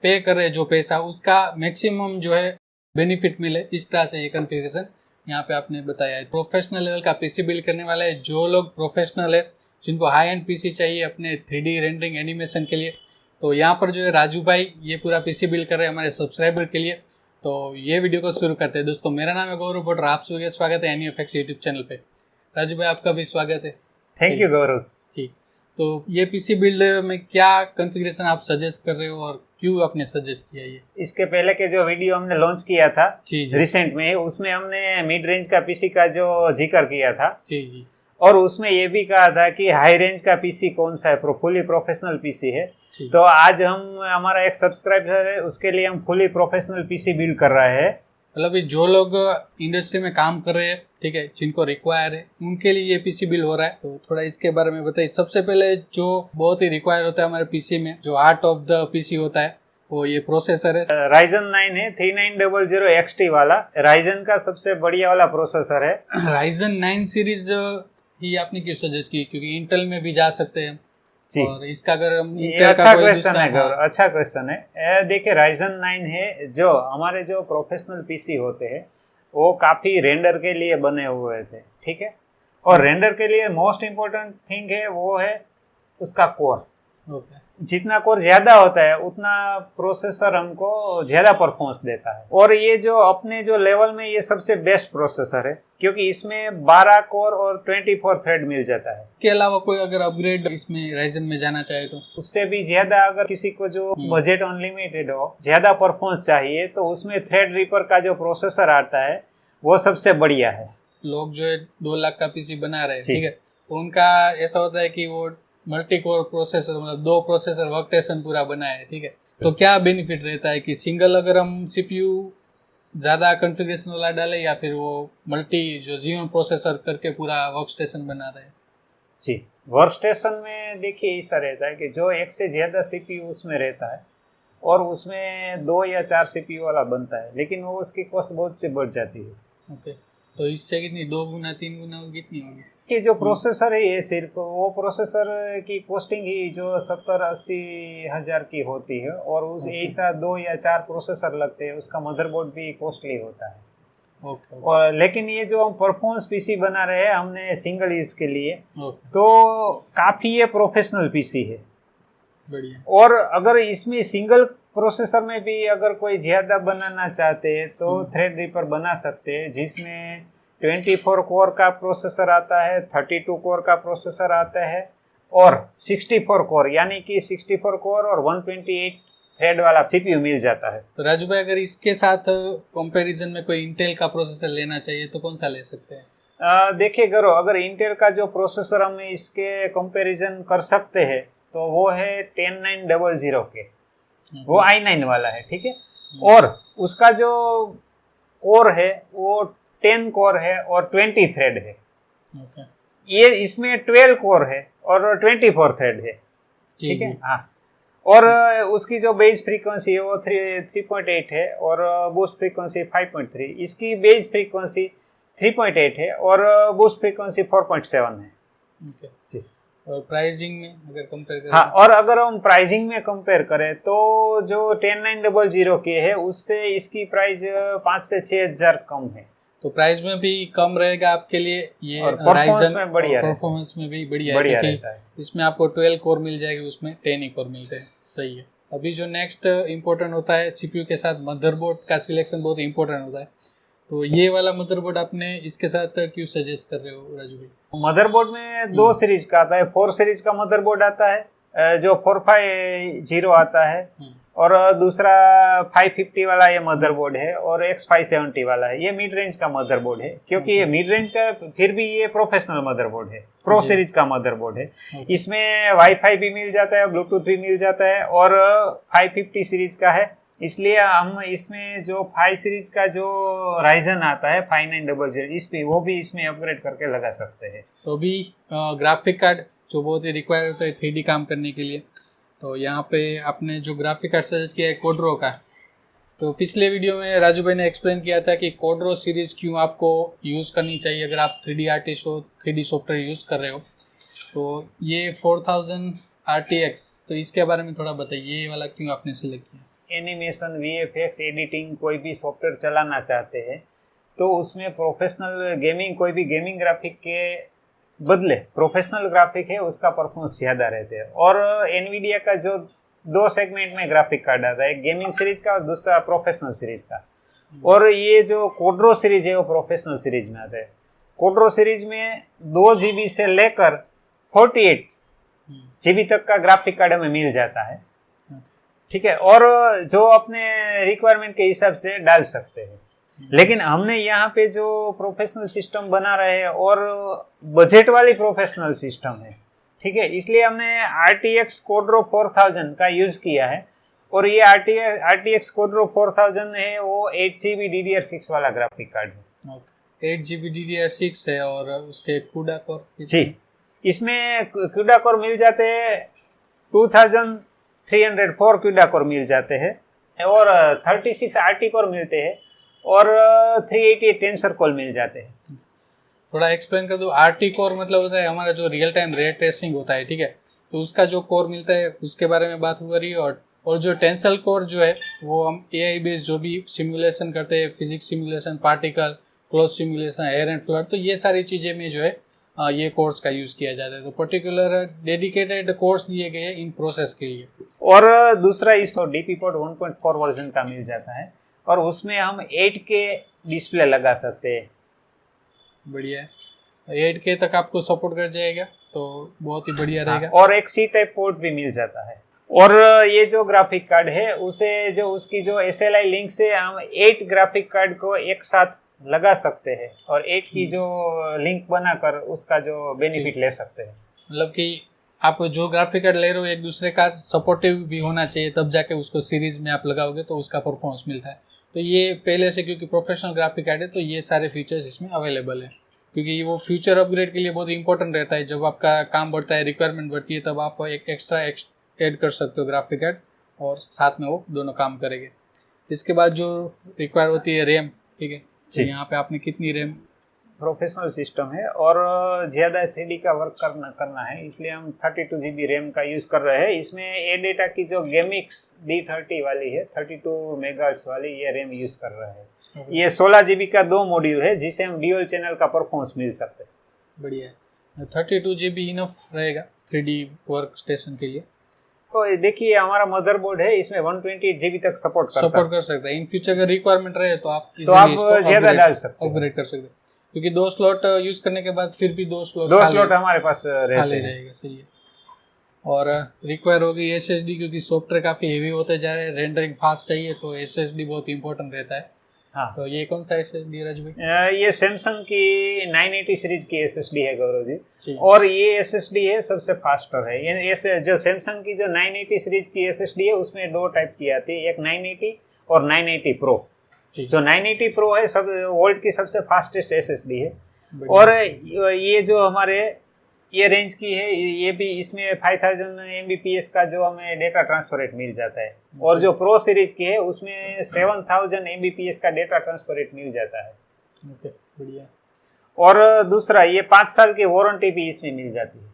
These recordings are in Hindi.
पे कर रहे हैं जो पैसा, उसका मैक्सिमम जो है बेनिफिट मिले, इस तरह से ये कॉन्फ़िगरेशन यहाँ पे आपने बताया है। प्रोफेशनल लेवल का पीसी बिल्ड करने वाला है, जो लोग प्रोफेशनल है, जिनको हाई एंड पीसी चाहिए अपने 3D रेंडरिंग एनिमेशन के लिए, तो यहाँ पर जो है राजू भाई ये पूरा पीसी बिल्ड कर रहे हैं हमारे सब्सक्राइबर के लिए। तो ये वीडियो को शुरू करते हैं। दोस्तों मेरा नाम है गौरव भट्ट, आप सभी का स्वागत है एनीएफएक्स यूट्यूब चैनल पे। राजू भाई आपका भी स्वागत है। Thank you Gaurav ji. तो ये पीसी बिल्ड में क्या कॉन्फ़िगरेशन आप सजेस्ट कर रहे हो और क्यों आपने सजेस्ट किया ये? इसके पहले के जो वीडियो हमने लॉन्च किया था रिसेंट में, उसमें हमने मिड रेंज का पीसी का जो जिक्र किया था जी, और उसमें ये भी कहा था कि हाई रेंज का पीसी कौन सा है, फुली प्रोफेशनल पीसी है। तो आज हमारा एक सब्सक्राइबर है, उसके लिए हम फुली प्रोफेशनल पीसी बिल्ड कर रहे हैं। मतलब जो लोग इंडस्ट्री में काम कर रहे हैं, ठीक है, जिनको रिक्वायर है, उनके लिए ये पीसी बिल्ड हो रहा है। तो थोड़ा इसके बारे में बताइए। सबसे पहले जो बहुत ही रिक्वायर होता है हमारे पीसी में, जो हार्ट ऑफ द पीसी होता है, वो ये प्रोसेसर है। Ryzen 9 है 3900 XT वाला, Ryzen का सबसे बढ़िया वाला प्रोसेसर है। Ryzen 9 सीरीज ही आपने क्यों सजेस्ट की? क्योंकि इंटेल में भी जा सकते हैं और इसका अगर हम अच्छा क्वेश्चन है गौरव, अच्छा क्वेश्चन है। देखिए Ryzen 9 है, जो हमारे जो प्रोफेशनल पीसी होते हैं वो काफी रेंडर के लिए बने हुए थे, ठीक है। और रेंडर के लिए मोस्ट इम्पोर्टेंट थिंग है वो है उसका कोर। जितना कोर ज्यादा होता है उतना प्रोसेसर हमको ज्यादा परफॉर्मेंस देता है। और ये जो अपने जो लेवल में ये सबसे बेस्ट प्रोसेसर है, क्योंकि इसमें 12 कोर और 24 थ्रेड मिल जाता है। इसके अलावा कोई अगर अपग्रेड इसमें Ryzen में जाना चाहे तो उससे भी ज्यादा, अगर किसी को जो बजट अनलिमिटेड हो, ज्यादा परफॉर्मेंस चाहिए, तो उसमें थ्रेड रीपर का जो प्रोसेसर आता है वो सबसे बढ़िया है। लोग जो है 2 लाख का पीसी बना रहे हैं, ठीक है, तो उनका ऐसा होता है कि वो मल्टी कोर प्रोसेसर, मतलब 2 प्रोसेसर वर्कस्टेशन पूरा बनाए, ठीक है। तो क्या बेनिफिट रहता है कि सिंगल अगर हम सीपीयू ज़्यादा कॉन्फ़िगरेशन वाला डाले, या फिर वो मल्टी जो Xeon प्रोसेसर करके पूरा वर्कस्टेशन बना रहे हैं? जी, वर्कस्टेशन में देखिए ऐसा रहता है कि जो एक से ज़्यादा सीपीयू उसमें रहता है और उसमें 2 या 4 सीपीयू वाला बनता है, लेकिन वो उसकी कॉस्ट बहुत से बढ़ जाती है। ओके, तो इससे कितनी 2 गुना 3 गुना कितनी होगी? कि जो प्रोसेसर है ये सिर्फ वो प्रोसेसर की कॉस्टिंग ही जो 70-80 हज़ार की होती है, और उस ऐसा 2 या 4 प्रोसेसर लगते हैं, उसका मदरबोर्ड भी कॉस्टली होता है। और लेकिन ये जो हम परफॉर्मेंस पीसी बना रहे हैं हमने सिंगल यूज के लिए, तो काफ़ी ये प्रोफेशनल पीसी है, बढ़िया। और अगर इसमें सिंगल प्रोसेसर में भी अगर कोई ज़्यादा बनाना चाहते हैं तो थ्रेड रीपर बना सकते हैं, जिसमें 24 कोर का प्रोसेसर आता है, 32 कोर का प्रोसेसर आता है और 64 कोर, यानी कि 64 कोर और 128 थ्रेड वाला सीपीयू मिल जाता है। तो राजू भाई अगर इसके साथ कंपैरिजन में कोई इंटेल का प्रोसेसर लेना चाहिए तो कौन सा ले सकते हैं? देखिए गौरव, अगर इंटेल का जो प्रोसेसर हम इसके कंपैरिजन कर सकते हैं तो वो है 10900 के, वो i9 वाला है, ठीक है। और उसका जो कोर है वो 10 कोर है और 20 थ्रेड है। ये इसमें 12 कोर है और 24 थ्रेड है, ठीक है। हाँ, और उसकी जो बेस फ्रीक्वेंसी है वो 3.8 है और बूस्ट फ्रीक्वेंसी 5.3। इसकी बेस फ्रीक्वेंसी 3.8 है और बूस्ट फ्रीक्वेंसी 4.7 है। जी। और प्राइसिंग में अगर कंपेयर करें, हाँ, और अगर हम प्राइसिंग में कंपेयर करें तो जो 10900 के है उससे इसकी प्राइस 5 से 6 हज़ार कम है। तो प्राइस में भी कम रहेगा आपके लिए ये, और परफॉर्मेंस में बढ़िया, परफॉर्मेंस में भी बढ़िया रहता है। इसमें आपको 12 कोर मिल जाएगी, उसमें 10 ही कोर मिलते हैं, सही है। अभी जो नेक्स्ट इम्पोर्टेंट होता है सीपीयू के साथ मदरबोर्ड का सिलेक्शन बहुत इम्पोर्टेंट होता है। तो ये वाला मदरबोर्ड आपने इसके साथ क्यों सजेस्ट कर रहे हो राजू भाई? मदरबोर्ड में 2 सीरीज का आता है। 4 सीरीज का मदरबोर्ड आता है जो 450 आता है, और दूसरा 550 वाला ये मदरबोर्ड है, और X570 वाला है। ये मिड रेंज का मदरबोर्ड है, क्योंकि ये मिड रेंज का फिर भी ये प्रोफेशनल मदरबोर्ड है, प्रो सीरीज का मदरबोर्ड है। इसमें वाईफाई भी मिल जाता है, ब्लूटूथ भी मिल जाता है, और 550 सीरीज का है, इसलिए हम इसमें जो 5 सीरीज का जो Ryzen आता है 5900 इस पे वो भी इसमें अपग्रेड करके लगा सकते हैं। तो अभी ग्राफिक कार्ड जो बहुत ही रिक्वायर होता है 3D काम करने के लिए, तो यहाँ पे आपने जो ग्राफिक कार्ड सजेस्ट किया है कोड्रो का, तो पिछले वीडियो में राजू भाई ने एक्सप्लेन किया था कि कोड्रो सीरीज़ क्यों आपको यूज़ करनी चाहिए अगर आप 3D आर्टिस्ट हो, 3D सॉफ्टवेयर यूज़ कर रहे हो। तो ये 4000 RTX, तो इसके बारे में थोड़ा बताइए, ये वाला क्यों आपने सिलेक्ट किया? एनिमेशन, वीएफएक्स, एडिटिंग कोई भी सॉफ्टवेयर चलाना चाहते हैं तो उसमें प्रोफेशनल गेमिंग, कोई भी गेमिंग ग्राफिक के बदले प्रोफेशनल ग्राफिक है उसका परफॉर्मेंस ज़्यादा रहते हैं। और एनवीडिया का जो 2 सेगमेंट में ग्राफिक कार्ड आता है, एक गेमिंग सीरीज का और दूसरा प्रोफेशनल सीरीज का। और ये जो कोड्रो सीरीज है वो प्रोफेशनल सीरीज में आता है। कोड्रो सीरीज में 2 GB से लेकर 48 GB तक का ग्राफिक कार्ड हमें मिल जाता है, ठीक है, और जो अपने रिक्वायरमेंट के हिसाब से डाल सकते हैं। लेकिन हमने यहाँ पे जो प्रोफेशनल सिस्टम बना रहे हैं और बजट वाली प्रोफेशनल सिस्टम है, ठीक है, इसलिए हमने RTX Quadro 4000 का यूज किया है। और ये RTX Quadro 4000 है वो 8 GB DDR6 वाला ग्राफिक कार्ड है। 8 GB DDR6 है और उसके CUDA कोर जी, इसमें CUDA कोर मिल जाते हैं 2304 CUDA कोर मिल जाते हैं और 36 RT कोर मिलते हैं और 388 टेंसर कोर मिल जाते हैं। थोड़ा एक्सप्लेन कर दो। RT कोर मतलब होता है हमारा जो रियल टाइम रे ट्रेसिंग होता है, ठीक है, तो उसका जो कोर मिलता है उसके बारे में बात हो रही है। और जो टेंसल कोर जो है वो हम AI बेस्ड जो भी सिमुलेशन करते हैं, physics simulation, particle, cloth simulation, air and flood, तो ये सारी चीज़ें में जो है ये कोर्स का यूज़ किया जाता है। तो पर्टिकुलर डेडिकेटेड कोर्स दिए गए हैं इन प्रोसेस के लिए। और दूसरा इस DP-Port 1.4 वर्जन का मिल जाता है और उसमें हम 8K डिस्प्ले लगा सकते हैं। बढ़िया है, 8K तक आपको सपोर्ट कर जाएगा तो बहुत ही बढ़िया रहेगा। और एक C टाइप पोर्ट भी मिल जाता है। और ये जो ग्राफिक कार्ड है उसे जो उसकी जो SLI लिंक से हम 8 ग्राफिक कार्ड को एक साथ लगा सकते हैं और 8 की जो लिंक बनाकर उसका जो बेनिफिट ले सकते हैं। मतलब कि आप जो ग्राफिक कार्ड ले रहे हो एक दूसरे का सपोर्टिव भी होना चाहिए, तब जाके उसको सीरीज में आप लगाओगे तो उसका परफॉर्मेंस मिलता है। तो ये पहले से, क्योंकि प्रोफेशनल ग्राफिक कार्ड है तो ये सारे फीचर्स इसमें अवेलेबल है, क्योंकि वो फ्यूचर अपग्रेड के लिए बहुत इंपॉर्टेंट रहता है। जब आपका काम बढ़ता है, रिक्वायरमेंट बढ़ती है, तब आप एक एक्स्ट्रा ऐड कर सकते हो ग्राफिक कार्ड और साथ में वो दोनों काम करेंगे। इसके बाद जो रिक्वायर होती है रैम, ठीक है, तो यहाँ पे आपने कितनी रैम? प्रोफेशनल सिस्टम है और ज़्यादा 3D का वर्क करना है, इसलिए हम 32 GB रैम का यूज़ कर रहे हैं। इसमें एडेटा की जो गेमिक्स D30 वाली है, 32 मेगाहर्ट्ज़ वाली, ये रैम यूज़ कर रहे हैं। ये 16 GB का 2 मॉड्यूल है जिसे हम ड्यूअल चैनल का परफॉर्मेंस मिल सकते हैं। बढ़िया है, 32 GB इनफ रहेगा 3D वर्क स्टेशन के लिए। तो देखिए हमारा मदरबोर्ड है, इसमें 128 GB तक सपोर्ट कर सकता है। इन फ्यूचर का रिक्वायरमेंट रहे तो आप ज़्यादा डाल सकते हैं, अपग्रेड कर सकते हैं, क्योंकि 2 स्लॉट यूज करने के बाद फिर भी 2 स्लॉट हमारे पास रहते हैं। रहेगा, सही है। और रिक्वायर होगी SSD, क्योंकि सॉफ्टवेयर काफ़ी हेवी होते जा रहे हैं, रेंडरिंग फास्ट चाहिए तो SSD बहुत इंपॉर्टेंट रहता है। हाँ, तो ये कौन सा SSD है राजू भाई? ये सैमसंग की 980 सीरीज की SSD है गौरव जी, और ये SSD है सबसे फास्टर है। ये जो सैमसंग की जो 980 सीरीज की SSD है उसमें 2 टाइप की आती है, एक 980 और 980 Pro। जो 980 Pro है सब वर्ल्ड की सबसे फास्टेस्ट SSD है। और ये जो हमारे ये रेंज की है, ये भी इसमें 5000 Mbps का जो हमें डेटा ट्रांसफर रेट मिल जाता है। और जो प्रो सीरीज की है उसमें 7000 Mbps का डेटा ट्रांसफर रेट मिल जाता है। ओके, बढ़िया। और दूसरा ये 5 साल की वारंटी भी इसमें मिल जाती है।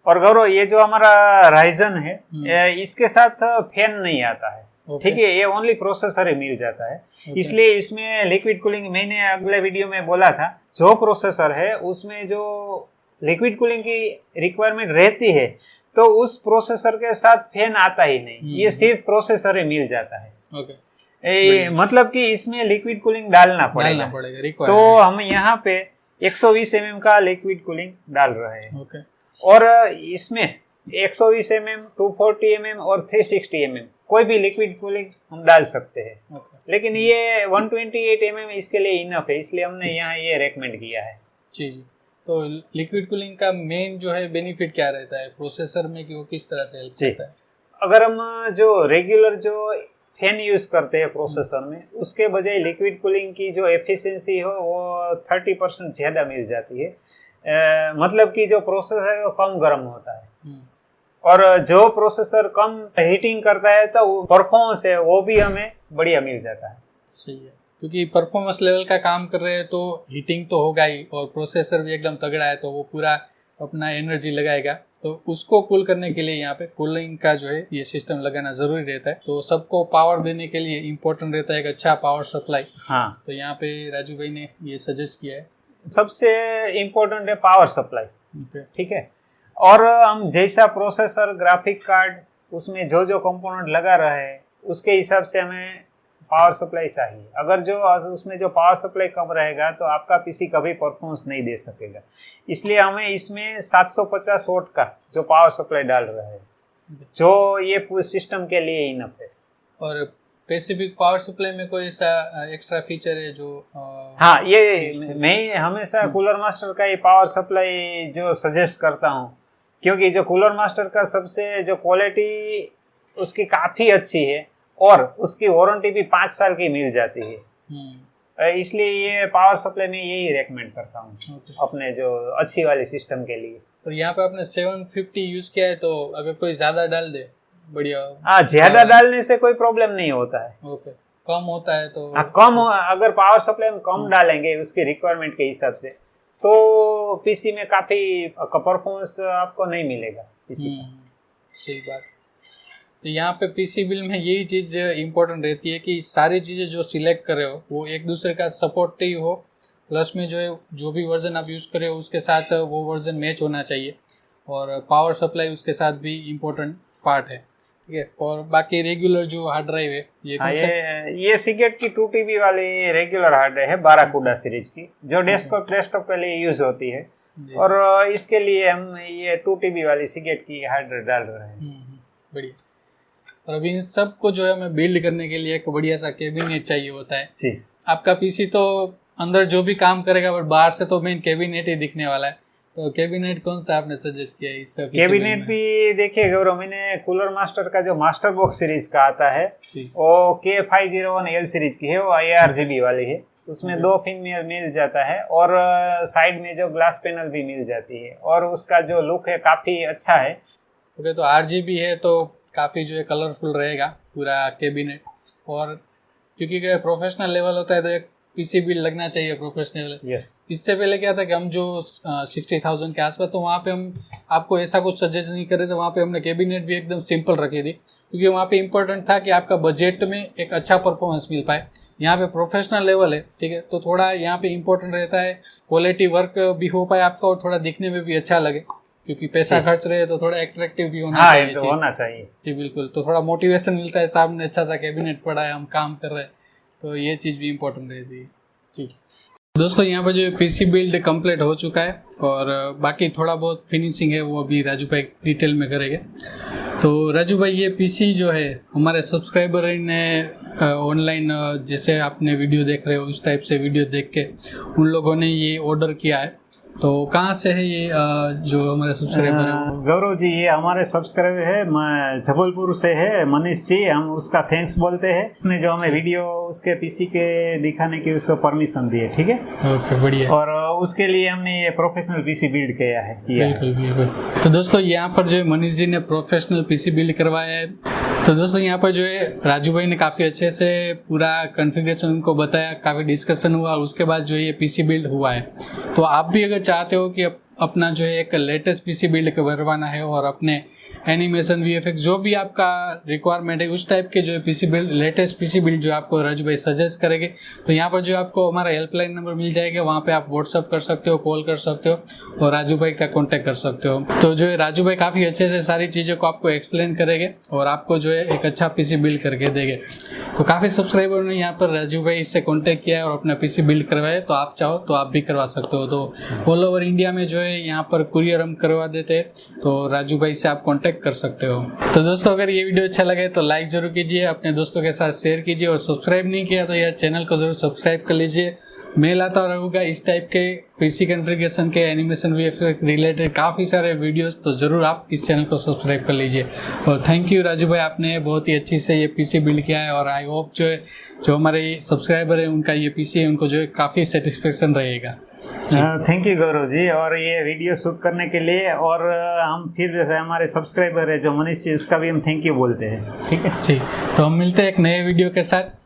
और गौरव ये जो हमारा राइजन है इसके साथ फैन नहीं आता है, ठीक है, ये ओनली प्रोसेसर ही मिल जाता है। इसलिए इसमें लिक्विड कूलिंग, मैंने अगले वीडियो में बोला था, जो प्रोसेसर है उसमें जो लिक्विड कूलिंग की रिक्वायरमेंट रहती है तो उस प्रोसेसर के साथ फैन आता ही नहीं, ये सिर्फ प्रोसेसर ही मिल जाता है। मतलब कि इसमें लिक्विड कूलिंग डालना पड़ेगा। तो हम यहाँ पे 120 mm का लिक्विड कूलिंग डाल रहे हैं। और इसमें 120 mm, 240 mm और 360 mm कोई भी लिक्विड कूलिंग हम डाल सकते हैं। लेकिन ये 128 mm इसके लिए इनफ है, इसलिए हमने यहाँ ये रेकमेंड किया है। जी। तो लिक्विड कूलिंग का मेन जो है बेनिफिट क्या रहता है प्रोसेसर में, कि वो किस तरह से हेल्प करता है? अगर हम जो रेगुलर जो फैन यूज करते हैं प्रोसेसर में, उसके बजाय लिक्विड कूलिंग की जो एफिशिएंसी हो वो 30% ज़्यादा मिल जाती है। मतलब कि जो प्रोसेसर है वो कम गर्म होता है और जो प्रोसेसर कम हीटिंग करता है तो परफॉर्मेंस है वो भी हमें बढ़िया मिल जाता है। सही है, क्योंकि परफॉर्मेंस लेवल का काम कर रहे हैं तो हीटिंग तो होगा ही, और प्रोसेसर भी एकदम तगड़ा है तो वो पूरा अपना एनर्जी लगाएगा तो उसको कूल करने के लिए यहाँ पे कूलिंग का जो है ये सिस्टम लगाना जरूरी रहता है। तो सबको पावर देने के लिए इम्पोर्टेंट रहता है एक अच्छा पावर सप्लाई। हाँ, तो यहाँ पे राजू भाई ने ये सजेस्ट किया है। सबसे इम्पोर्टेंट है पावर सप्लाई। Okay. ठीक है, और हम जैसा प्रोसेसर, ग्राफिक कार्ड, उसमें जो जो कंपोनेंट लगा रहे हैं उसके हिसाब से हमें पावर सप्लाई चाहिए। अगर जो उसमें जो पावर सप्लाई कम रहेगा तो आपका पीसी कभी परफॉर्मेंस नहीं दे सकेगा। इसलिए हमें इसमें 750 वोट का जो पावर सप्लाई डाल रहे हैं, जो ये पूरे सिस्टम के लिए इनफ है। और स्पेसिफिक पावर सप्लाई में कोई ऐसा एक्स्ट्रा फीचर है जो हाँ, ये मैं हमेशा कूलर मास्टर का ये पावर सप्लाई जो सजेस्ट करता हूँ, क्योंकि जो कूलर मास्टर का सबसे जो क्वालिटी उसकी काफ़ी अच्छी है और उसकी वारंटी भी 5 साल की मिल जाती है। इसलिए ये पावर सप्लाई में यही रेकमेंड करता हूँ अपने जो अच्छी वाली सिस्टम के लिए। तो यहाँ पे आपने 750 यूज किया है, तो अगर कोई ज़्यादा डाल दे बढ़िया। हाँ, ज्यादा डालने से कोई प्रॉब्लम नहीं होता है। ओके, कम होता है तो कम अगर पावर सप्लाई में कम डालेंगे उसकी रिक्वायरमेंट के हिसाब से तो पीसी में काफी परफॉर्मेंस आपको नहीं मिलेगा पीसी का। सही बात। तो यहाँ पे पीसी बिल में यही चीज़ इम्पोर्टेंट रहती है कि सारी चीज़ें जो सिलेक्ट कर रहे हो वो एक दूसरे का सपोर्टिव हो, प्लस में जो है जो भी वर्जन आप यूज़ कर रहे हो उसके साथ वो वर्जन मैच होना चाहिए, और पावर सप्लाई उसके साथ भी इम्पोर्टेंट पार्ट है। ठीक है, और बाकी रेगुलर जो हार्ड ड्राइव है ये सीगेट की 2 TB वाली रेगुलर हार्ड ड्राइव है, बाराकूडा सीरीज की, जो डेस्कटॉप के लिए यूज होती है। और इसके लिए हम ये 2 TB वाली सीगेट की हार्ड ड्राइव डाल रहे हैं। बढ़िया। और अभी इन सब को जो है हमें बिल्ड करने के लिए एक बढ़िया सा कैबिनेट चाहिए होता है जी। आपका पीसी तो अंदर जो भी काम करेगा बट बाहर से तो मेन कैबिनेट ही दिखने वाला है। तो कैबिनेट कौन सा आपने सजेस्ट किया है इस सब? कैबिनेट भी देखिए गौरव, मैंने कूलर मास्टर का जो मास्टर बॉक्स सीरीज का आता है वो K501L सीरीज की है, वो IRGB वाली है। उसमें 2 पिन मिल जाता है और साइड में जो ग्लास पैनल भी मिल जाती है, और उसका जो लुक है काफी अच्छा है। ओके, तो RGB है तो काफ़ी जो है कलरफुल रहेगा पूरा कैबिनेट। और क्योंकि प्रोफेशनल लेवल होता है तो एक पीसी बिल लगना चाहिए प्रोफेशनल। यस। इससे पहले क्या था कि हम जो 60,000 के आसपास, तो वहाँ पे हम आपको ऐसा कुछ सजेस्ट नहीं कर रहे थे। वहाँ पे हमने कैबिनेट भी एकदम सिंपल रखी थी, क्योंकि वहाँ पे इम्पोर्टेंट था कि आपका बजट में एक अच्छा परफॉर्मेंस मिल पाए। यहाँ पे प्रोफेशनल लेवल है, ठीक है, तो थोड़ा यहाँ पे इम्पोर्टेंट रहता है क्वालिटी वर्क भी हो पाए आपका और थोड़ा दिखने में भी अच्छा लगे, क्योंकि पैसा खर्च रहे तो थोड़ा एट्रैक्टिव भी होना चाहिए। जी बिल्कुल, तो थोड़ा मोटिवेशन मिलता है, सामने अच्छा सा कैबिनेट पड़ा है, हम काम कर रहे हैं, तो ये चीज़ भी इम्पोर्टेंट रहती है। ठीक दोस्तों, यहाँ पर जो पीसी बिल्ड कंप्लीट हो चुका है और बाकी थोड़ा बहुत फिनिशिंग है वो अभी राजू भाई डिटेल में करेंगे। तो राजू भाई, ये पीसी जो है हमारे सब्सक्राइबर ने ऑनलाइन जैसे आपने वीडियो देख रहे हो उस टाइप से वीडियो देख के उन लोगों ने ये ऑर्डर किया है। तो कहाँ से है ये जो हमारे सब्सक्राइबर है? गौरव जी, ये हमारे सब्सक्राइबर है जबलपुर से है, मनीष जी। हम उसका थैंक्स बोलते हैं, उसने जो हमें वीडियो उसके पीसी के दिखाने की उसको परमिशन दी है। ठीक है, ओके, बढ़िया। और उसके लिए हमने ये प्रोफेशनल पीसी बिल्ड किया है। बिल्कुल। तो दोस्तों, यहाँ पर जो मनीष जी ने प्रोफेशनल पीसी बिल्ड करवाया है। तो दोस्तों, यहाँ पर जो है राजू भाई ने काफ़ी अच्छे से पूरा कॉन्फ़िगरेशन उनको बताया, काफ़ी डिस्कशन हुआ और उसके बाद जो ये पीसी बिल्ड हुआ है। तो आप भी अगर चाहते हो कि अपना जो है एक लेटेस्ट पीसी बिल्ड करवाना है और अपने एनिमेशन VFX जो भी आपका रिक्वायरमेंट है उस टाइप के जो है PC build, latest PC build जो आपको राजू भाई सजेस्ट करेंगे, तो यहाँ पर जो आपको हमारा हेल्पलाइन नंबर मिल जाएगा, वहाँ पे आप व्हाट्सअप कर सकते हो, कॉल कर सकते हो और राजू भाई का कॉन्टैक्ट कर सकते हो। तो जो है राजू भाई काफ़ी अच्छे से सारी चीज़ों को आपको एक्सप्लेन करेंगे और आपको जो है एक अच्छा पीसी बिल्ड करके देंगे। तो काफ़ी सब्सक्राइबर ने यहाँ पर राजू भाई से कॉन्टैक्ट किया है और अपना पीसी बिल्ड करवाया, तो आप चाहो तो आप भी करवा सकते हो। तो ऑल ओवर इंडिया में जो है यहाँ पर कुरियर हम करवा देते हैं, तो राजू भाई से आप कॉन्टैक्ट कर सकते हो। तो दोस्तों, अगर ये वीडियो अच्छा लगे तो लाइक जरूर कीजिए, अपने दोस्तों के साथ शेयर कीजिए और सब्सक्राइब नहीं किया तो यार चैनल को जरूर सब्सक्राइब कर लीजिए। मैं लाता रहूँगा इस टाइप के पीसी कॉन्फ़िगरेशन के एनिमेशन VFX रिलेटेड काफ़ी सारे वीडियोस, तो ज़रूर आप इस चैनल को सब्सक्राइब कर लीजिए। और थैंक यू राजू भाई, आपने बहुत ही अच्छी से ये पीसी बिल्ड किया है और आई होप जो है जो हमारे सब्सक्राइबर है उनका ये पीसी है उनको जो है काफ़ी सेटिस्फेक्शन रहेगा। थैंक यू गौरव जी, और ये वीडियो शूट करने के लिए। और हम फिर जैसे हमारे सब्सक्राइबर है जो मनीष जी, उसका भी हम थैंक यू बोलते हैं। ठीक है, ठीक। तो हम मिलते हैं एक नए वीडियो के साथ।